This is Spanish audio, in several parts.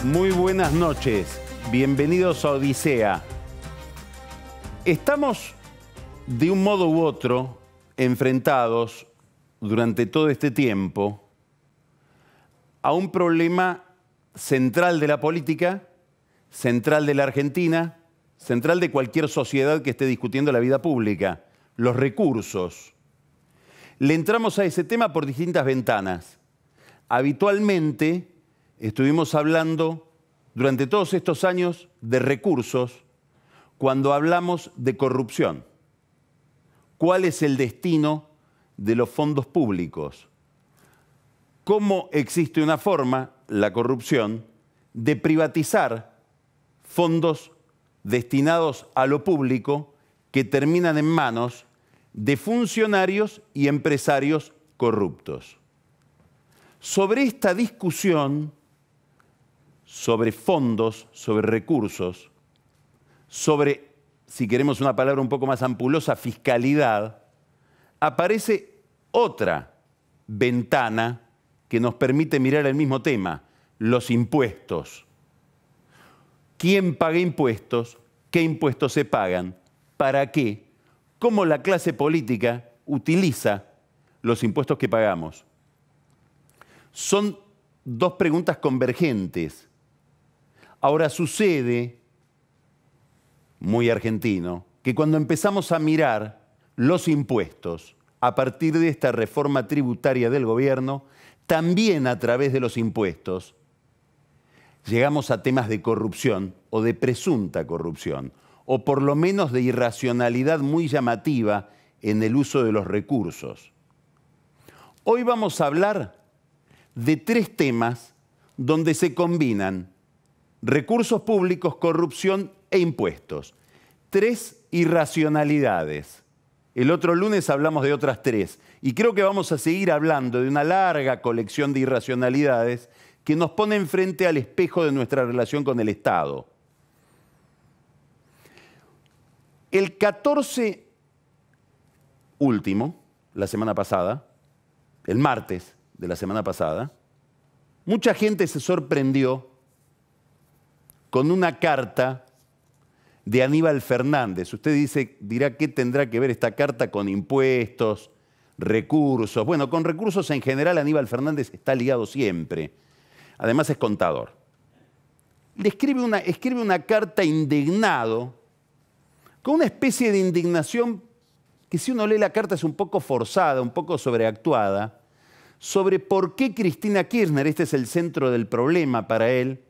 Muy buenas noches, bienvenidos a Odisea. Estamos, de un modo u otro, enfrentados durante todo este tiempo a un problema central de la política, central de la Argentina, central de cualquier sociedad que esté discutiendo la vida pública, los recursos. Le entramos a ese tema por distintas ventanas. Habitualmente estuvimos hablando durante todos estos años de recursos cuando hablamos de corrupción. ¿Cuál es el destino de los fondos públicos? ¿Cómo existe una forma, la corrupción, de privatizar fondos destinados a lo público que terminan en manos de funcionarios y empresarios corruptos? Sobre esta discusión, sobre fondos, sobre recursos, sobre, si queremos una palabra un poco más ampulosa, fiscalidad, aparece otra ventana que nos permite mirar el mismo tema, los impuestos. ¿Quién paga impuestos? ¿Qué impuestos se pagan? ¿Para qué? ¿Cómo la clase política utiliza los impuestos que pagamos? Son dos preguntas convergentes. Ahora sucede, muy argentino, que cuando empezamos a mirar los impuestos a partir de esta reforma tributaria del gobierno, también a través de los impuestos, llegamos a temas de corrupción o de presunta corrupción, o por lo menos de irracionalidad muy llamativa en el uso de los recursos. Hoy vamos a hablar de tres temas donde se combinan recursos públicos, corrupción e impuestos. Tres irracionalidades. El otro lunes hablamos de otras tres. Y creo que vamos a seguir hablando de una larga colección de irracionalidades que nos ponen frente al espejo de nuestra relación con el Estado. El 14 último, la semana pasada, el martes de la semana pasada, mucha gente se sorprendió con una carta de Aníbal Fernández. Usted dirá, ¿qué tendrá que ver esta carta con impuestos, recursos? Bueno, con recursos en general Aníbal Fernández está ligado siempre. Además es contador. Le escribe una carta indignado, con una especie de indignación que si uno lee la carta es un poco forzada, un poco sobreactuada, sobre por qué Cristina Kirchner, este es el centro del problema para él,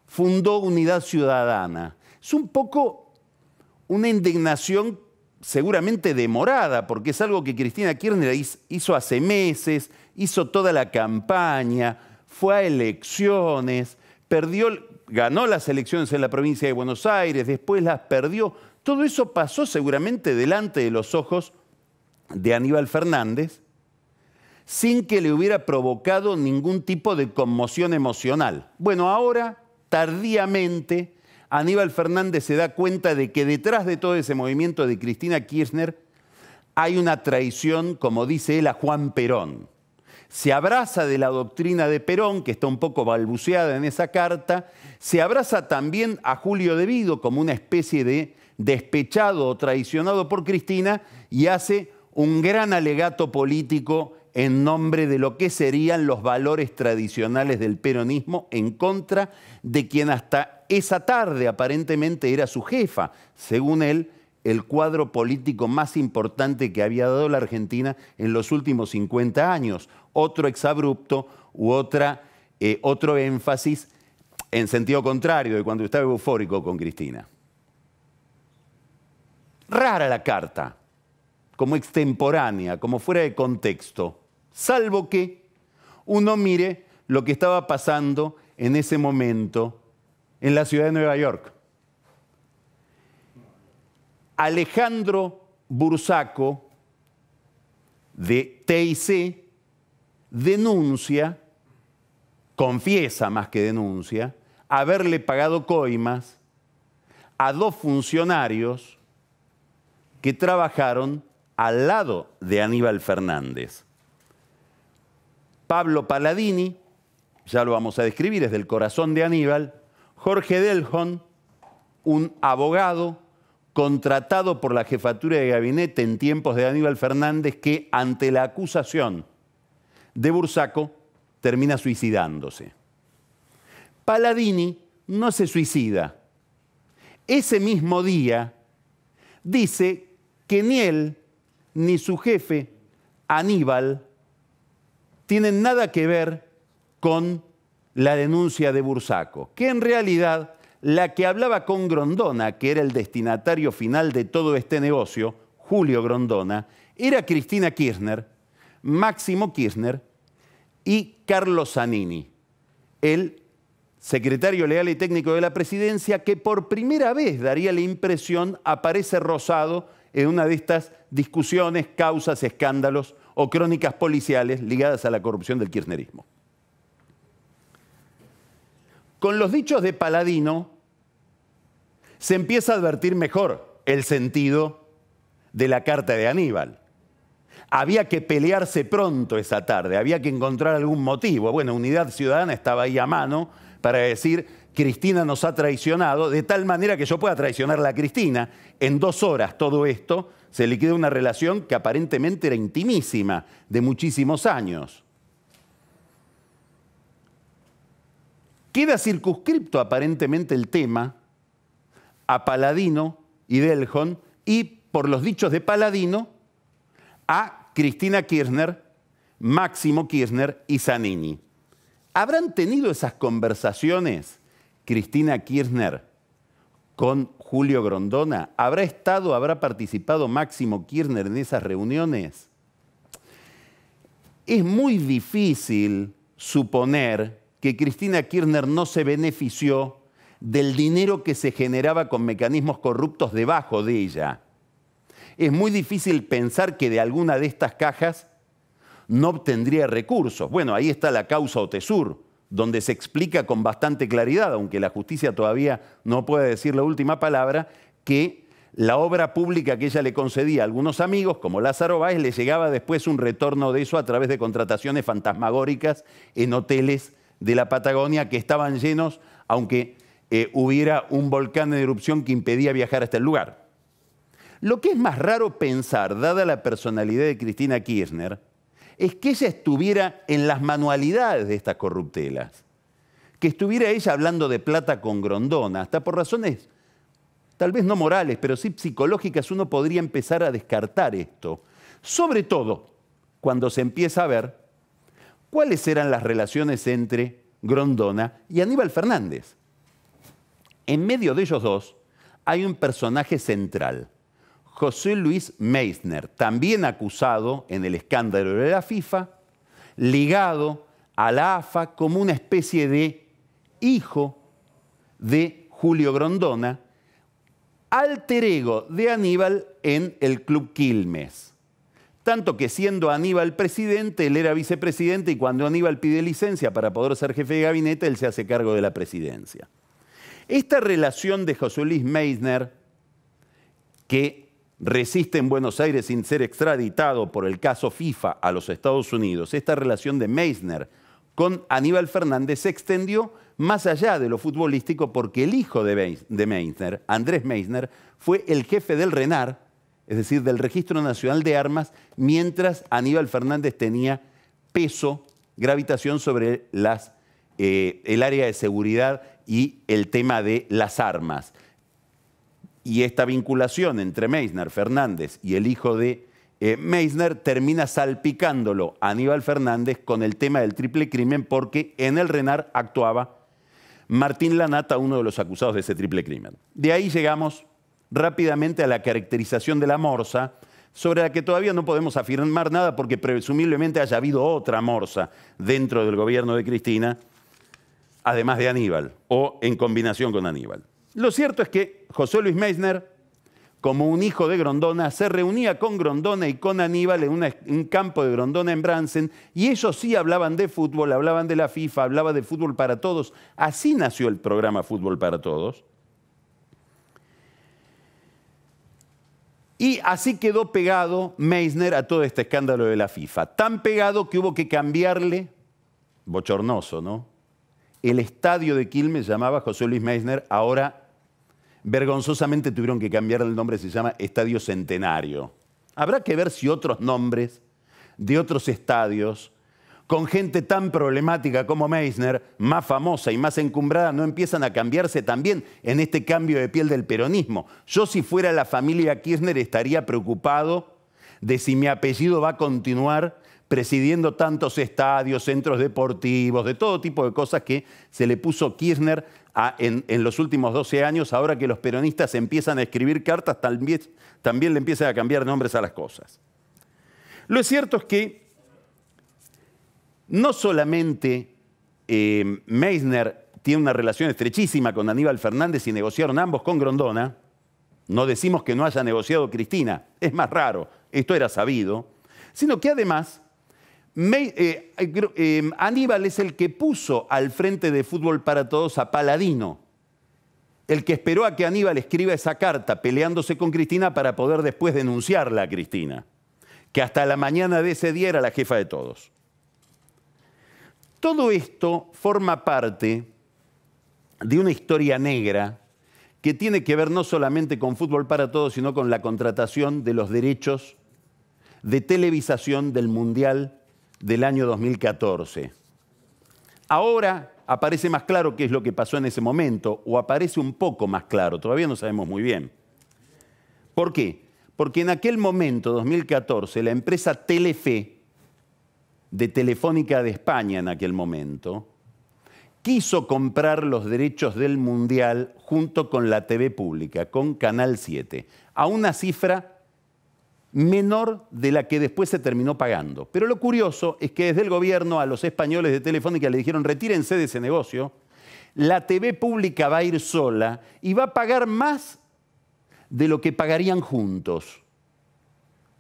fundó Unidad Ciudadana. Es un poco una indignación seguramente demorada, porque es algo que Cristina Kirchner hizo hace meses, hizo toda la campaña, fue a elecciones, ganó las elecciones en la provincia de Buenos Aires, después las perdió. Todo eso pasó seguramente delante de los ojos de Aníbal Fernández, sin que le hubiera provocado ningún tipo de conmoción emocional. Bueno, ahora, tardíamente, Aníbal Fernández se da cuenta de que detrás de todo ese movimiento de Cristina Kirchner hay una traición, como dice él, a Juan Perón. Se abraza de la doctrina de Perón, que está un poco balbuceada en esa carta, se abraza también a Julio De Vido como una especie de despechado o traicionado por Cristina y hace un gran alegato político en nombre de lo que serían los valores tradicionales del peronismo en contra de quien hasta esa tarde aparentemente era su jefa, según él, el cuadro político más importante que había dado la Argentina en los últimos 50 años. Otro exabrupto u otro énfasis en sentido contrario de cuando estaba eufórico con Cristina. Rara la carta, como extemporánea, como fuera de contexto, salvo que uno mire lo que estaba pasando en ese momento en la ciudad de Nueva York. Alejandro Bursaco, de TIC, denuncia, confiesa más que denuncia, haberle pagado coimas a dos funcionarios que trabajaron al lado de Aníbal Fernández. Pablo Palladini ya lo vamos a describir, es del corazón de Aníbal, Jorge Delhon, un abogado contratado por la jefatura de gabinete en tiempos de Aníbal Fernández, que ante la acusación de Bursaco termina suicidándose. Palladini no se suicida. Ese mismo día dice que ni él ni su jefe, Aníbal, tienen nada que ver con la denuncia de Bursaco, que en realidad la que hablaba con Grondona, que era el destinatario final de todo este negocio, Julio Grondona, era Cristina Kirchner, Máximo Kirchner y Carlos Zanini, el secretario legal y técnico de la presidencia, que por primera vez, daría la impresión, aparece rosado en una de estas discusiones, causas, escándalos o crónicas policiales ligadas a la corrupción del kirchnerismo. Con los dichos de Palladino se empieza a advertir mejor el sentido de la carta de Aníbal. Había que pelearse pronto esa tarde, había que encontrar algún motivo. Bueno, Unidad Ciudadana estaba ahí a mano para decir: Cristina nos ha traicionado, de tal manera que yo pueda traicionarla a Cristina. En 2 horas todo esto se liquida una relación que aparentemente era intimísima, de muchísimos años. Queda circunscripto aparentemente el tema a Palladino y Delhon y, por los dichos de Palladino, a Cristina Kirchner, Máximo Kirchner y Zanini. ¿Habrán tenido esas conversaciones Cristina Kirchner con Julio Grondona? ¿Habrá participado Máximo Kirchner en esas reuniones? Es muy difícil suponer que Cristina Kirchner no se benefició del dinero que se generaba con mecanismos corruptos debajo de ella. Es muy difícil pensar que de alguna de estas cajas no obtendría recursos. Bueno, ahí está la causa Otesur, donde se explica con bastante claridad, aunque la justicia todavía no puede decir la última palabra, que la obra pública que ella le concedía a algunos amigos, como Lázaro Báez, le llegaba después un retorno de eso a través de contrataciones fantasmagóricas en hoteles de la Patagonia que estaban llenos, aunque hubiera un volcán en erupción que impedía viajar hasta el lugar. Lo que es más raro pensar, dada la personalidad de Cristina Kirchner, es que ella estuviera en las manualidades de estas corruptelas, que estuviera ella hablando de plata con Grondona, hasta por razones tal vez no morales, pero sí psicológicas. Uno podría empezar a descartar esto, sobre todo cuando se empieza a ver cuáles eran las relaciones entre Grondona y Aníbal Fernández. En medio de ellos dos hay un personaje central, José Luis Meissner, también acusado en el escándalo de la FIFA, ligado a la AFA como una especie de hijo de Julio Grondona, alter ego de Aníbal en el Club Quilmes. Tanto que, siendo Aníbal presidente, él era vicepresidente, y cuando Aníbal pide licencia para poder ser jefe de gabinete, él se hace cargo de la presidencia. Esta relación de José Luis Meissner, que resiste en Buenos Aires sin ser extraditado por el caso FIFA a los Estados Unidos, esta relación de Meissner con Aníbal Fernández se extendió más allá de lo futbolístico, porque el hijo de Meissner, Andrés Meissner, fue el jefe del RENAR, es decir, del Registro Nacional de Armas, mientras Aníbal Fernández tenía peso, gravitación sobre el área de seguridad y el tema de las armas. Y esta vinculación entre Meissner, Fernández y el hijo de Meissner termina salpicándolo a Aníbal Fernández con el tema del triple crimen, porque en el RENAR actuaba Martín Lanata, uno de los acusados de ese triple crimen. De ahí llegamos rápidamente a la caracterización de la morsa, sobre la que todavía no podemos afirmar nada, porque presumiblemente haya habido otra morsa dentro del gobierno de Cristina, además de Aníbal, o en combinación con Aníbal. Lo cierto es que José Luis Meissner, como un hijo de Grondona, se reunía con Grondona y con Aníbal en un campo de Grondona en Bransen, y ellos sí hablaban de fútbol, hablaban de la FIFA, hablaban de Fútbol para Todos. Así nació el programa Fútbol para Todos. Y así quedó pegado Meissner a todo este escándalo de la FIFA. Tan pegado que hubo que cambiarle, bochornoso, ¿no?, el estadio de Quilmes llamaba José Luis Meissner, ahora vergonzosamente tuvieron que cambiar el nombre, se llama Estadio Centenario. Habrá que ver si otros nombres de otros estadios, con gente tan problemática como Meissner, más famosa y más encumbrada, no empiezan a cambiarse también en este cambio de piel del peronismo. Yo, si fuera la familia Kirchner, estaría preocupado de si mi apellido va a continuar presidiendo tantos estadios, centros deportivos, de todo tipo de cosas que se le puso Kirchner en los últimos 12 años. Ahora que los peronistas empiezan a escribir cartas, también le empiezan a cambiar nombres a las cosas. Lo cierto es que no solamente Meissner tiene una relación estrechísima con Aníbal Fernández y negociaron ambos con Grondona. No decimos que no haya negociado Cristina, es más raro, esto era sabido, sino que además Aníbal es el que puso al frente de Fútbol para Todos a Paladino, el que esperó a que Aníbal escriba esa carta peleándose con Cristina para poder después denunciarla a Cristina, que hasta la mañana de ese día era la jefa de todos. Todo esto forma parte de una historia negra que tiene que ver no solamente con Fútbol para Todos, sino con la contratación de los derechos de televisación del Mundial del año 2014. Ahora aparece más claro qué es lo que pasó en ese momento, o aparece un poco más claro, todavía no sabemos muy bien. ¿Por qué? Porque en aquel momento, 2014, la empresa Telefe, de Telefónica de España en aquel momento, quiso comprar los derechos del Mundial junto con la TV pública, con Canal 7, a una cifra menor de la que después se terminó pagando. Pero lo curioso es que desde el gobierno a los españoles de Telefónica le dijeron: retírense de ese negocio, la TV pública va a ir sola y va a pagar más de lo que pagarían juntos.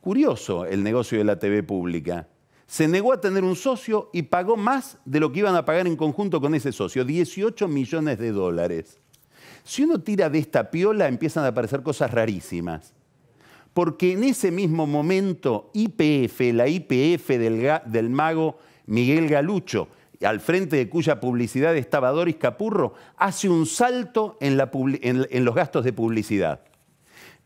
Curioso el negocio de la TV pública. Se negó a tener un socio y pagó más de lo que iban a pagar en conjunto con ese socio, 18 millones de dólares. Si uno tira de esta piola, empiezan a aparecer cosas rarísimas. Porque en ese mismo momento, YPF, la YPF del mago Miguel Galucho, al frente de cuya publicidad estaba Doris Capurro, hace un salto en los gastos de publicidad.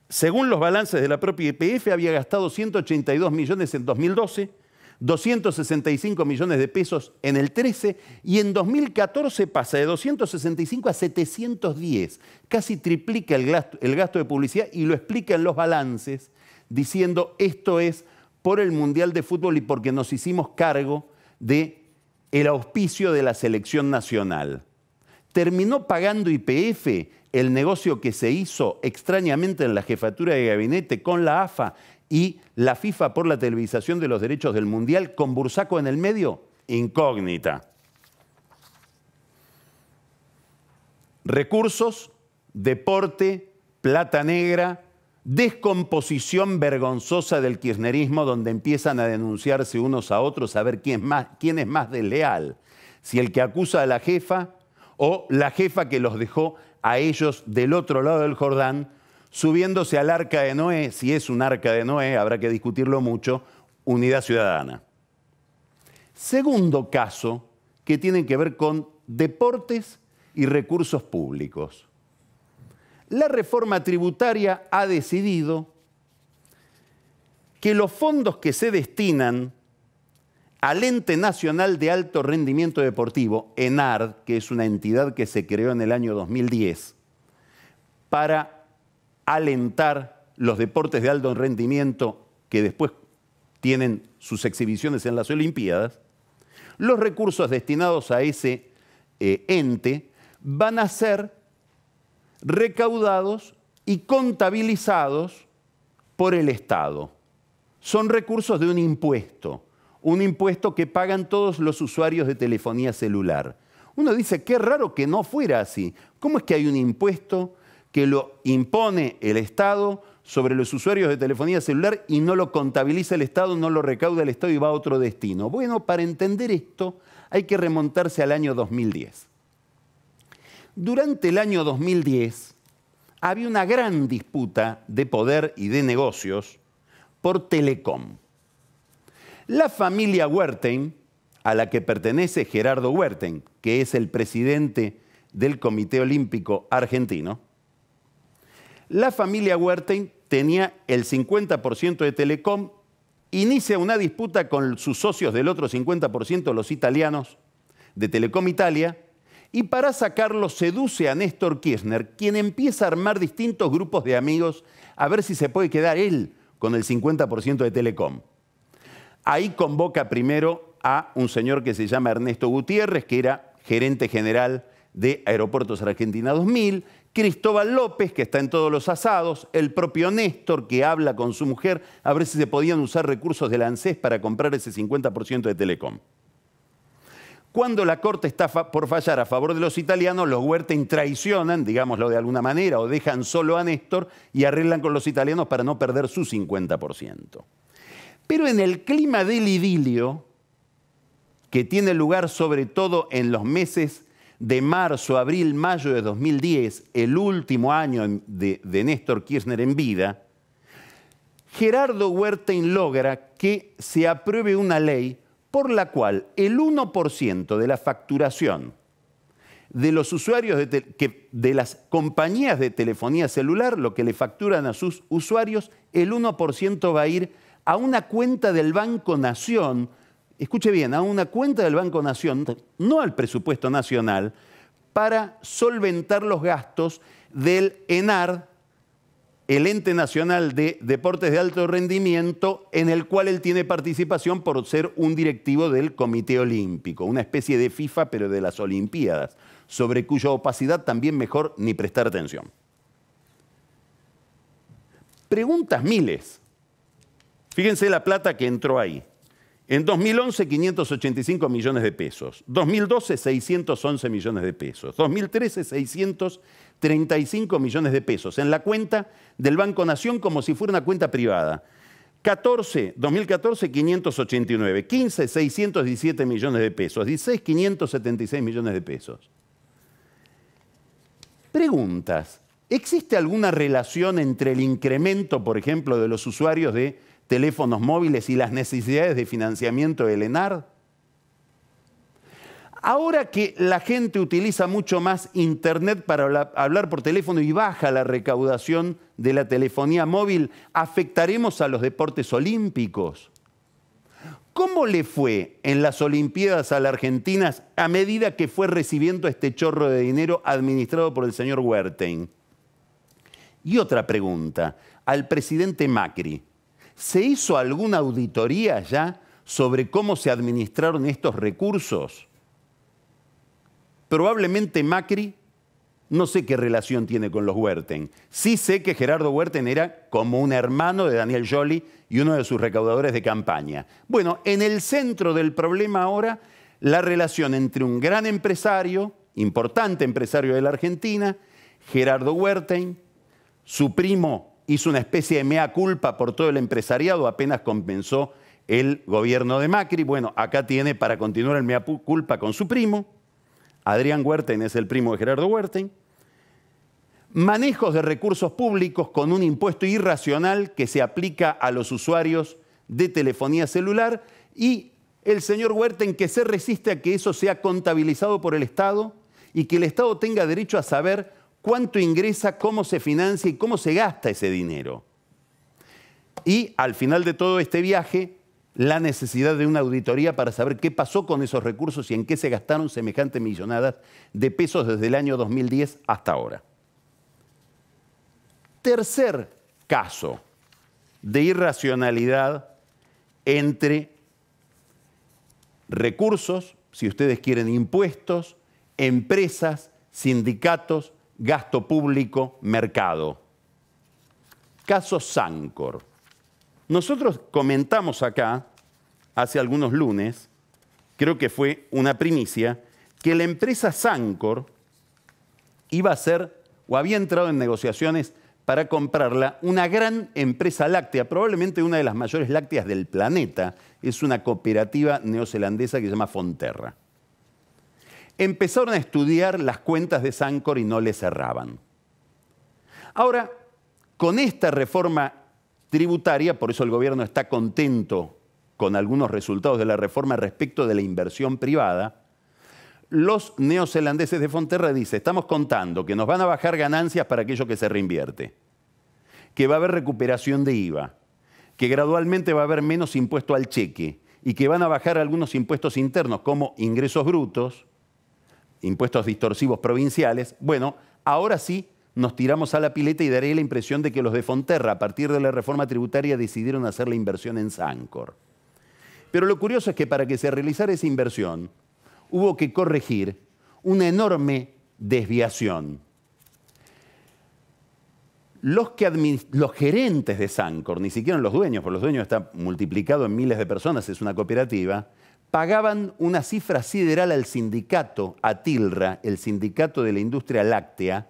Según los balances de la propia YPF, había gastado 182 millones en 2012, 265 millones de pesos en el 13, y en 2014 pasa de 265 a 710. Casi triplica el gasto de publicidad, y lo explica en los balances diciendo: esto es por el Mundial de Fútbol y porque nos hicimos cargo del auspicio de la selección nacional. Terminó pagando YPF el negocio que se hizo extrañamente en la jefatura de gabinete con la AFA y la FIFA por la televisación de los derechos del Mundial, con Bursaco en el medio, incógnita. Recursos, deporte, plata negra, descomposición vergonzosa del kirchnerismo, donde empiezan a denunciarse unos a otros a ver quién es más desleal, si el que acusa a la jefa o la jefa que los dejó a ellos del otro lado del Jordán, subiéndose al arca de Noé. Si es un arca de Noé, habrá que discutirlo mucho. Unidad Ciudadana. Segundo caso, que tiene que ver con deportes y recursos públicos. La reforma tributaria ha decidido que los fondos que se destinan al Ente Nacional de Alto Rendimiento Deportivo, ENARD, que es una entidad que se creó en el año 2010 para alentar los deportes de alto rendimiento que después tienen sus exhibiciones en las Olimpiadas, los recursos destinados a ese ente van a ser recaudados y contabilizados por el Estado. Son recursos de un impuesto que pagan todos los usuarios de telefonía celular. Uno dice: qué raro que no fuera así. ¿Cómo es que hay un impuesto que lo impone el Estado sobre los usuarios de telefonía celular y no lo contabiliza el Estado, no lo recauda el Estado y va a otro destino? Bueno, para entender esto hay que remontarse al año 2010. Durante el año 2010 había una gran disputa de poder y de negocios por Telecom. La familia Wertheim, a la que pertenece Gerardo Huerten, que es el presidente del Comité Olímpico Argentino, la familia Huerten tenía el 50% de Telecom, inicia una disputa con sus socios del otro 50%, los italianos de Telecom Italia, y para sacarlo seduce a Néstor Kirchner, quien empieza a armar distintos grupos de amigos a ver si se puede quedar él con el 50% de Telecom. Ahí convoca primero a un señor que se llama Ernesto Gutiérrez, que era gerente general de Aeropuertos Argentina 2000, Cristóbal López, que está en todos los asados, el propio Néstor, que habla con su mujer a ver si se podían usar recursos del ANSES para comprar ese 50% de Telecom. Cuando la Corte está por fallar a favor de los italianos, los Huerten traicionan, digámoslo de alguna manera, o dejan solo a Néstor y arreglan con los italianos para no perder su 50%. Pero en el clima del idilio, que tiene lugar sobre todo en los meses de marzo, abril, mayo de 2010, el último año de Néstor Kirchner en vida, Gerardo Huerten logra que se apruebe una ley por la cual el 1% de la facturación de los usuarios de las compañías de telefonía celular, lo que le facturan a sus usuarios, el 1% va a ir a una cuenta del Banco Nación, escuche bien, a una cuenta del Banco Nación, no al presupuesto nacional, para solventar los gastos del ENAR, el Ente Nacional de Deportes de Alto Rendimiento, en el cual él tiene participación por ser un directivo del Comité Olímpico, una especie de FIFA pero de las Olimpiadas, sobre cuya opacidad también mejor ni prestar atención. Preguntas miles. Fíjense la plata que entró ahí. En 2011, 585 millones de pesos. 2012, 611 millones de pesos. 2013, 635 millones de pesos en la cuenta del Banco Nación como si fuera una cuenta privada. 2014, 589. 15, 617 millones de pesos. 16, 576 millones de pesos. Preguntas. ¿Existe alguna relación entre el incremento, por ejemplo, de los usuarios de teléfonos móviles y las necesidades de financiamiento del ENAR? Ahora que la gente utiliza mucho más Internet para hablar por teléfono y baja la recaudación de la telefonía móvil, ¿afectaremos a los deportes olímpicos? ¿Cómo le fue en las Olimpiadas a la Argentina a medida que fue recibiendo este chorro de dinero administrado por el señor Huerten? Y otra pregunta, al presidente Macri, ¿se hizo alguna auditoría ya sobre cómo se administraron estos recursos? Probablemente Macri, no sé qué relación tiene con los Huerten. Sí sé que Gerardo Huerten era como un hermano de Daniel Scioli y uno de sus recaudadores de campaña. Bueno, en el centro del problema ahora, la relación entre un gran empresario, importante empresario de la Argentina, Gerardo Huerten, su primo hizo una especie de mea culpa por todo el empresariado, apenas compensó el gobierno de Macri. Bueno, acá tiene para continuar el mea culpa con su primo. Adrián Huerten es el primo de Gerardo Huerten. Manejos de recursos públicos con un impuesto irracional que se aplica a los usuarios de telefonía celular y el señor Huerten que se resiste a que eso sea contabilizado por el Estado y que el Estado tenga derecho a saber cuánto ingresa, cómo se financia y cómo se gasta ese dinero. Y al final de todo este viaje, la necesidad de una auditoría para saber qué pasó con esos recursos y en qué se gastaron semejantes millonadas de pesos desde el año 2010 hasta ahora. Tercer caso de irracionalidad entre recursos, si ustedes quieren impuestos, empresas, sindicatos, gasto público, mercado. Caso Sancor. Nosotros comentamos acá, hace algunos lunes, creo que fue una primicia, que la empresa Sancor iba a ser, o había entrado en negociaciones para comprarla, una gran empresa láctea, probablemente una de las mayores lácteas del planeta. Es una cooperativa neozelandesa que se llama Fonterra. Empezaron a estudiar las cuentas de Sancor y no le cerraban. Ahora, con esta reforma tributaria, por eso el gobierno está contento con algunos resultados de la reforma respecto de la inversión privada, los neozelandeses de Fonterra dicen, estamos contando que nos van a bajar ganancias para aquello que se reinvierte, que va a haber recuperación de IVA, que gradualmente va a haber menos impuesto al cheque y que van a bajar algunos impuestos internos como ingresos brutos, impuestos distorsivos provinciales. Bueno, ahora sí nos tiramos a la pileta y daré la impresión de que los de Fonterra, a partir de la reforma tributaria, decidieron hacer la inversión en Sancor. Pero lo curioso es que para que se realizara esa inversión, hubo que corregir una enorme desviación. Los gerentes de Sancor, ni siquiera los dueños, porque los dueños están multiplicados en miles de personas, es una cooperativa, pagaban una cifra sideral al sindicato, a TILRA, el sindicato de la industria láctea,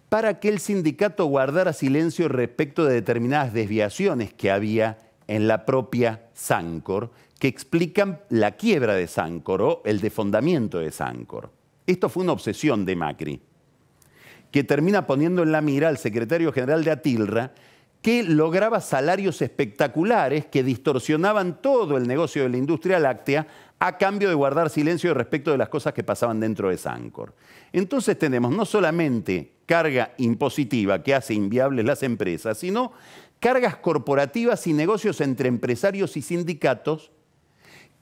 para que el sindicato guardara silencio respecto de determinadas desviaciones que había en la propia Sancor, que explican la quiebra de Sancor o el desfondamiento de Sancor. Esto fue una obsesión de Macri, que termina poniendo en la mira al secretario general de Atilra, que lograba salarios espectaculares que distorsionaban todo el negocio de la industria láctea a cambio de guardar silencio respecto de las cosas que pasaban dentro de Sancor. Entonces tenemos no solamente carga impositiva que hace inviables las empresas, sino cargas corporativas y negocios entre empresarios y sindicatos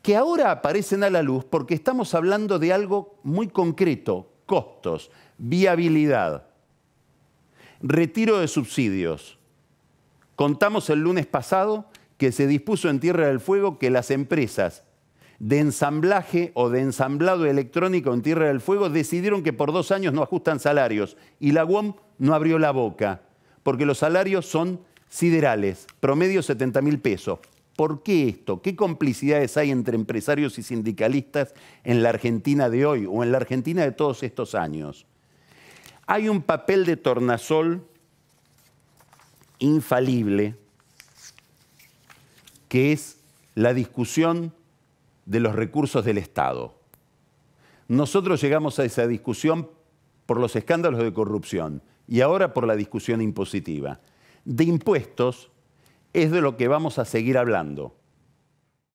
que ahora aparecen a la luz porque estamos hablando de algo muy concreto: costos, viabilidad, retiro de subsidios. Contamos el lunes pasado que se dispuso en Tierra del Fuego que las empresas de ensamblaje o de ensamblado electrónico en Tierra del Fuego decidieron que por 2 años no ajustan salarios y la UOM no abrió la boca porque los salarios son siderales, promedio 70.000 pesos. ¿Por qué esto? ¿Qué complicidades hay entre empresarios y sindicalistas en la Argentina de hoy o en la Argentina de todos estos años? Hay un papel de tornasol infalible que es la discusión de los recursos del Estado. Nosotros llegamos a esa discusión por los escándalos de corrupción y ahora por la discusión impositiva. De impuestos es de lo que vamos a seguir hablando.